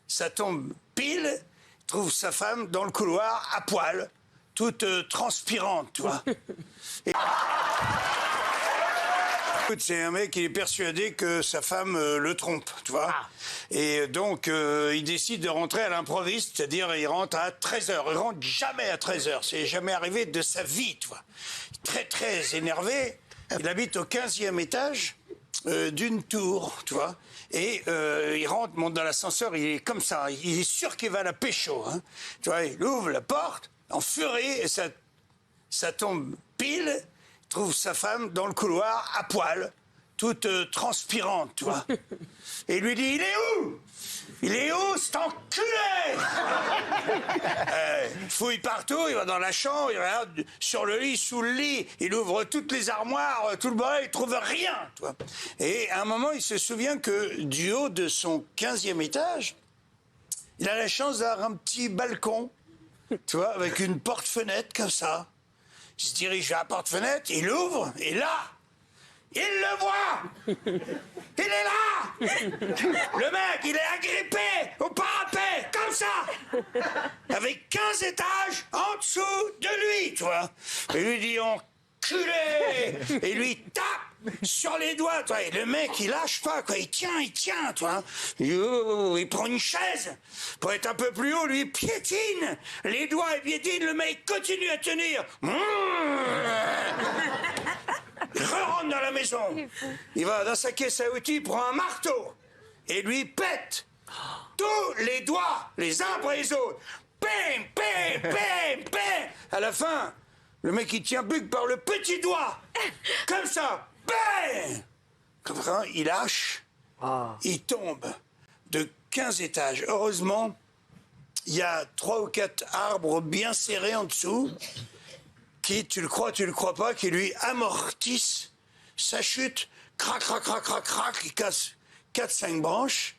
Ça tombe pile, il trouve sa femme dans le couloir, à poil, toute transpirante, tu vois. Et... C'est un mec qui est persuadé que sa femme le trompe, tu vois. Ah. Et donc, il décide de rentrer à l'improviste, c'est-à-dire il rentre à 13h. Il rentre jamais à 13h, c'est jamais arrivé de sa vie, tu vois. Très, très énervé. Il habite au 15e étage d'une tour, tu vois. Et il rentre, monte dans l'ascenseur, il est comme ça, il est sûr qu'il va à la pécho, hein. Tu vois, il ouvre la porte, en furie, et ça tombe pile, il trouve sa femme dans le couloir, à poil, toute transpirante, tu vois. Et il lui dit, il est où? Il est où, cet enculé? Il fouille partout, il va dans la chambre, il regarde sur le lit, sous le lit, il ouvre toutes les armoires, tout le bordel, il trouve rien, tu vois. Et à un moment, il se souvient que du haut de son 15e étage, il a la chance d'avoir un petit balcon, tu vois, avec une porte-fenêtre comme ça. Il se dirige vers la porte-fenêtre, il ouvre, et là, il le voit! Il est là! Le mec, il est agrippé au parapet, comme ça! Avec 15 étages en dessous de lui, tu vois. Et lui dit, enculé! Et lui tape sur les doigts, toi. Et le mec, il lâche pas, quoi. Il tient, toi. Il prend une chaise pour être un peu plus haut, lui, il piétine. Les doigts, il piétine, le mec continue à tenir. Il rentre dans la maison. Il va dans sa caisse à outils, prend un marteau et lui pète tous les doigts, les uns après les autres. Pim, pim, pim, pim. À la fin, le mec il tient plus que par le petit doigt. Comme ça. Bam. Comme ça, il lâche. Il tombe de 15 étages. Heureusement, il y a 3 ou 4 arbres bien serrés en dessous qui, tu le crois pas, qui lui amortissent sa chute, crac, crac, crac, crac, crac, il casse 4-5 branches,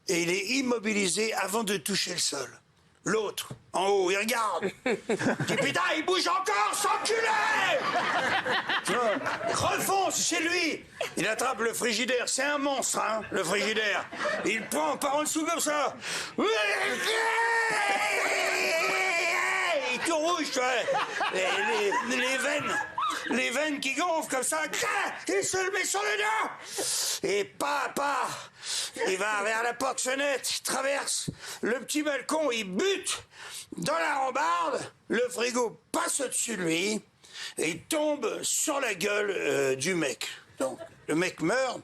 et il est immobilisé avant de toucher le sol. L'autre, en haut, il regarde. Il dit, putain, il bouge encore, s'enculer! Il refonce chez lui. Il attrape le frigidaire, c'est un monstre, hein, le frigidaire. Il prend par en dessous comme ça. Tout rouge, tu vois. Les veines qui gonflent comme ça. Il se le met sur le dos. Et il va vers la porte-fenêtre, il traverse le petit balcon, il bute dans la rambarde, le frigo passe au-dessus de lui et il tombe sur la gueule du mec. Donc, le mec meurt.